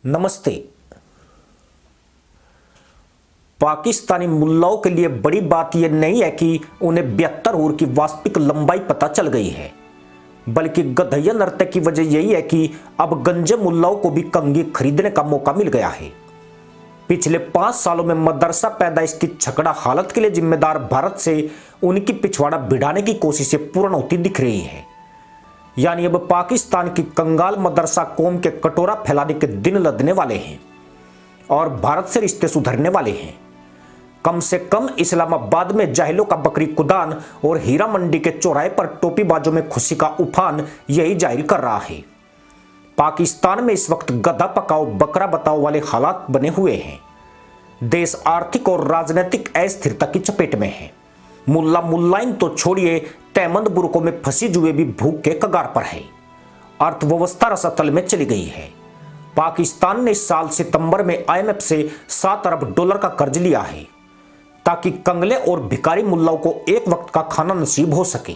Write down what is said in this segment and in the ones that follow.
नमस्ते। पाकिस्तानी मुल्लाओं के लिए बड़ी बात यह नहीं है कि उन्हें 72 उर की वास्तविक लंबाई पता चल गई है, बल्कि गधैया नृत्य की वजह यही है कि अब गंजे मुल्लाओं को भी कंघी खरीदने का मौका मिल गया है। पिछले 5 सालों में मदरसा पैदाइश की छकड़ा हालत के लिए जिम्मेदार भारत से उनकी पिछवाड़ा भिड़ाने की कोशिशें पूर्ण होती दिख रही है। यानी अब पाकिस्तान की कंगाल मदरसा कौम के कटोरा फैलाने के दिन लदने वाले हैं और भारत से रिश्ते सुधरने वाले हैं। कम से कम इस्लामाबाद में जाहिलों का बकरी कुदान और हीरा मंडी के चौराहे पर टोपीबाजों में खुशी का उफान यही जाहिर कर रहा है। पाकिस्तान में इस वक्त गधा पकाओ बकरा बताओ वाले हालात बने हुए हैं। देश आर्थिक और राजनीतिक अस्थिरता की चपेट में है। मुल्ला मुल्लाइन तो छोड़िए, तैमंद बुर्कों में फंसी जुए भी भूख के कगार पर है। अर्थव्यवस्था रसातल में चली गई है। पाकिस्तान ने इस साल सितंबर में IMF से $7 अरब का कर्ज लिया है ताकि कंगले और भिखारी मुल्लाओं को एक वक्त का खाना नसीब हो सके।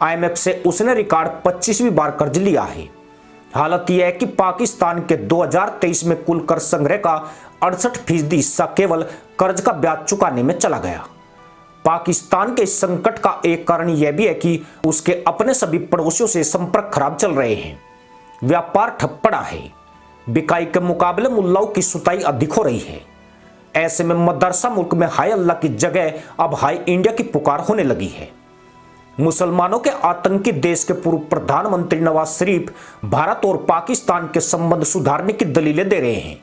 IMF से उसने रिकॉर्ड 25वीं बार कर्ज लिया है। हालत यह है कि पाकिस्तान के 2023 में कुल कर संग्रह का 68% हिस्सा केवल कर्ज का ब्याज चुकाने में चला गया। पाकिस्तान के इस संकट का एक कारण यह भी है कि उसके अपने सभी पड़ोसियों से संपर्क खराब चल रहे हैं। व्यापार ठप पड़ा है। बिकाई के मुकाबले मुल्लाओं की सुताई अधिक हो रही है। ऐसे में मदरसा मुल्क में हाय अल्लाह की जगह अब हाय इंडिया की पुकार होने लगी है। मुसलमानों के आतंकी देश के पूर्व प्रधानमंत्री नवाज शरीफ भारत और पाकिस्तान के संबंध सुधारने की दलीलें दे रहे हैं,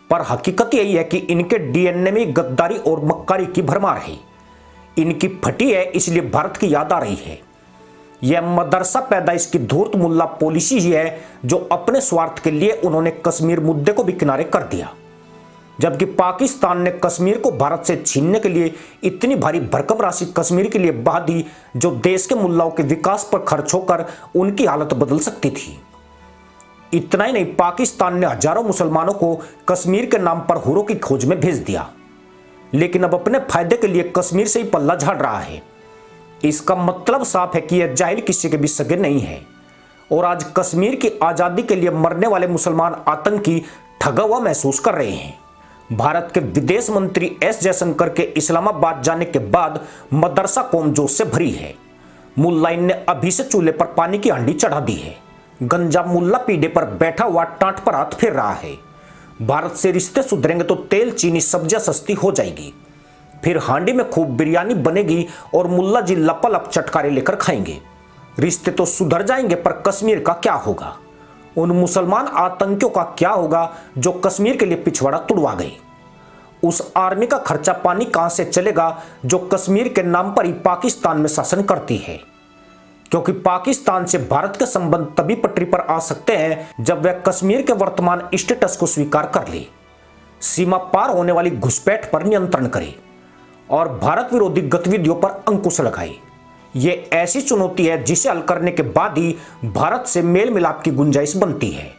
पर हकीकत यही है कि इनके DNA में गद्दारी और मक्कारी की भरमार है। इनकी फटी है, इसलिए भारत की याद आ रही है। यह मदरसा पैदाइश की धूर्त मुल्ला पॉलिसी ही है जो अपने स्वार्थ के लिए उन्होंने कश्मीर मुद्दे को भी किनारे कर दिया। जबकि पाकिस्तान ने कश्मीर को भारत से छीनने के लिए इतनी भारी भरकम राशि कश्मीर के लिए बहा दी जो देश के मुल्लाओं के विकास पर खर्च होकर उनकी हालत बदल सकती थी। इतना ही नहीं, पाकिस्तान ने हजारों मुसलमानों को कश्मीर के नाम पर हुरों की खोज में भेज दिया, लेकिन अब अपने फायदे के लिए कश्मीर से ही पल्ला झाड़ रहा है। इसका मतलब साफ है कि यह जाहिल किसी के भी सगे नहीं है और आज कश्मीर की आजादी के लिए मरने वाले मुसलमान आतंकी ठगा हुआ महसूस कर रहे हैं। भारत के विदेश मंत्री S जयशंकर के इस्लामाबाद जाने के बाद मदरसा कौम जोश से भरी है। मुल्लाइन ने अभी से चूल्हे पर पानी की हांडी चढ़ा दी है। गंजा मुल्ला पीढ़े पर बैठा हुआ टांट पर हाथ फेर रहा है। भारत से रिश्ते सुधरेंगे तो तेल चीनी सब्जियां सस्ती हो जाएगी, फिर हांडी में खूब बिरयानी बनेगी और मुल्ला जी लपालप चटकारे लेकर खाएंगे। रिश्ते तो सुधर जाएंगे, पर कश्मीर का क्या होगा? उन मुसलमान आतंकियों का क्या होगा जो कश्मीर के लिए पिछवाड़ा तुड़वा गए? उस आर्मी का खर्चा पानी कहां से चलेगा जो कश्मीर के नाम पर ही पाकिस्तान में शासन करती है? क्योंकि पाकिस्तान से भारत के संबंध तभी पटरी पर आ सकते हैं जब वह कश्मीर के वर्तमान स्टेटस को स्वीकार कर ले, सीमा पार होने वाली घुसपैठ पर नियंत्रण करे और भारत विरोधी गतिविधियों पर अंकुश लगाए। ये ऐसी चुनौती है जिसे हल करने के बाद ही भारत से मेल मिलाप की गुंजाइश बनती है।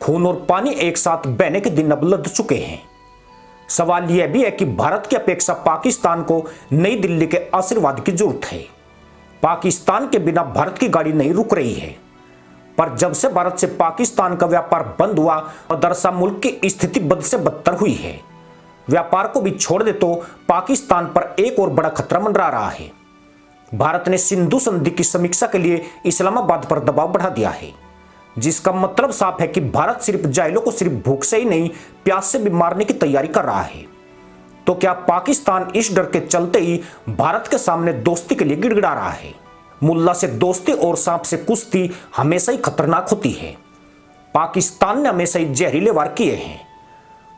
खून और पानी एक साथ बहने के दिन अब लद चुके हैं। सवाल यह भी है कि भारत की अपेक्षा पाकिस्तान को नई दिल्ली के आशीर्वाद की जरूरत है। पाकिस्तान के बिना भारत की गाड़ी नहीं रुक रही है, पर जब से भारत से पाकिस्तान का व्यापार बंद हुआ, मदरसा मुल्क की स्थिति बद से बदतर हुई है। व्यापार को भी छोड़ दे तो पाकिस्तान पर एक और बड़ा खतरा मंडरा रहा है। भारत ने सिंधु संधि की समीक्षा के लिए इस्लामाबाद पर दबाव बढ़ा दिया है, जिसका मतलब साफ है कि भारत सिर्फ जाहिलों को सिर्फ भूख से ही नहीं, प्यास से भी मारने की तैयारी कर रहा है। तो क्या पाकिस्तान इस डर के चलते ही भारत के सामने दोस्ती के लिए गिड़गिड़ा रहा है? मुल्ला से दोस्ती और सांप से कुश्ती हमेशा ही खतरनाक होती है। पाकिस्तान ने हमेशा ही जहरीले वार किए हैं।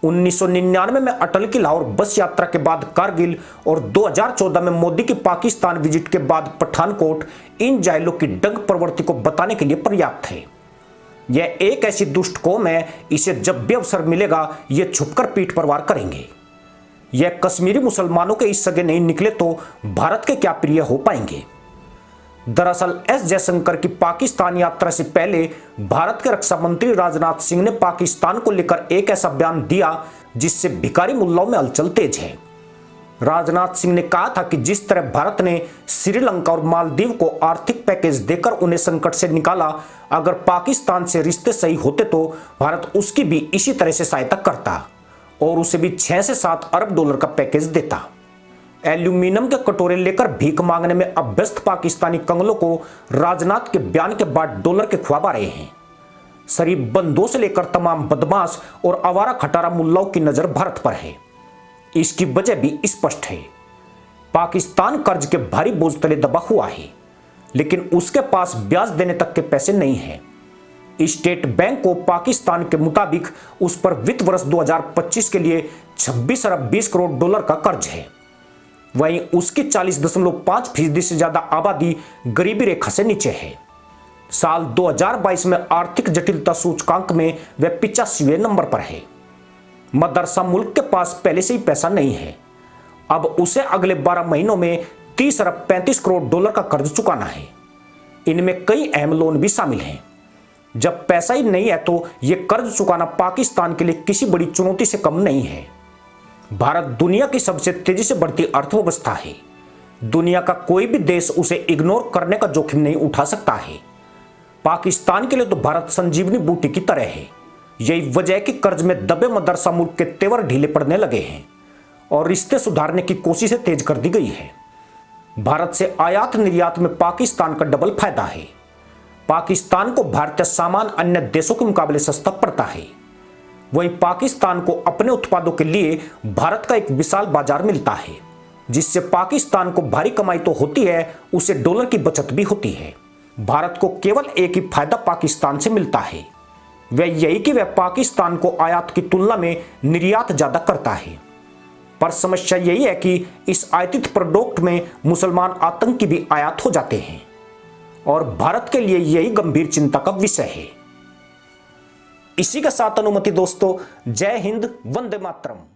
1999 में अटल की लाहौर बस यात्रा के बाद कारगिल और 2014 में मोदी की पाकिस्तान विजिट के बाद पठानकोट इन जाहिलों की डंक प्रवृत्ति को बताने के लिए पर्याप्त है। यह एक ऐसी दुष्ट कौम है, इसे जब भी अवसर मिलेगा ये छुपकर पीठ पर वार करेंगे। यह कश्मीरी मुसलमानों के इस सगे नहीं निकले तो भारत के क्या प्रिय हो पाएंगे? दरअसल S जयशंकर की पाकिस्तान यात्रा से पहले भारत के रक्षा मंत्री राजनाथ सिंह ने पाकिस्तान को लेकर एक ऐसा बयान दिया जिससे भिखारी मुल्लाओं में हलचल तेज है। राजनाथ सिंह ने कहा था कि जिस तरह भारत ने श्रीलंका और मालदीव को आर्थिक पैकेज देकर उन्हें संकट से निकाला, अगर पाकिस्तान से रिश्ते सही होते तो भारत उसकी भी इसी तरह से सहायता करता और उसे भी 6 से 7 अरब डॉलर का पैकेज देता। एल्यूमिनियम के कटोरे लेकर भीख मांगने में अभ्यस्त पाकिस्तानी कंगलों को राजनाथ के बयान के बाद डॉलर के ख्वाब आ रहे हैं। शरीफ बंदों से लेकर तमाम बदमाश और आवारा खटारा मुल्लाओं की नजर भारत पर है। इसकी वजह भी स्पष्ट है। पाकिस्तान कर्ज के भारी बोझ तले दबा हुआ है, लेकिन उसके पास ब्याज देने तक के पैसे नहीं हैं। स्टेट बैंक को पाकिस्तान के मुताबिक उस पर वित्त वर्ष 2025 के लिए 26 अरब 20 करोड़ डॉलर का कर्ज है। वहीं उसकी 40.5% से ज्यादा आबादी गरीबी रेखा से नीचे है। साल 2022 में आर्थिक जटिलता सूचकांक में वह 85वें नंबर पर है। मदरसा मुल्क के पास पहले से ही पैसा नहीं है। अब उसे अगले 12 महीनों में 30 अरब 35 करोड़ डॉलर का कर्ज चुकाना है। इनमें कई अहम लोन भी शामिल हैं। जब पैसा ही नहीं है तो यह कर्ज चुकाना पाकिस्तान के लिए किसी बड़ी चुनौती से कम नहीं है। भारत दुनिया की सबसे तेजी से बढ़ती अर्थव्यवस्था है। दुनिया का कोई भी देश उसे इग्नोर करने का जोखिम नहीं उठा सकता है। पाकिस्तान के लिए तो भारत संजीवनी बूटी की तरह है। यही वजह है कि कर्ज में दबे मदरसा मुल्क के तेवर ढीले पड़ने लगे हैं और रिश्ते सुधारने की कोशिशें तेज कर दी गई है। भारत से आयात निर्यात में पाकिस्तान का डबल फायदा है। पाकिस्तान को भारतीय सामान अन्य देशों के मुकाबले सस्ता पड़ता है। वहीं पाकिस्तान को अपने उत्पादों के लिए भारत का एक विशाल बाजार मिलता है, जिससे पाकिस्तान को भारी कमाई तो होती है, उसे डॉलर की बचत भी होती है। भारत को केवल एक ही फायदा पाकिस्तान से मिलता है, वह यही कि वह पाकिस्तान को आयात की तुलना में निर्यात ज्यादा करता है। पर समस्या यही है कि इस आयातित प्रोडक्ट में मुसलमान आतंकी भी आयात हो जाते हैं और भारत के लिए यही गंभीर चिंता का विषय है। इसी के साथ अनुमति दोस्तों, जय हिंद, वंदे मातरम।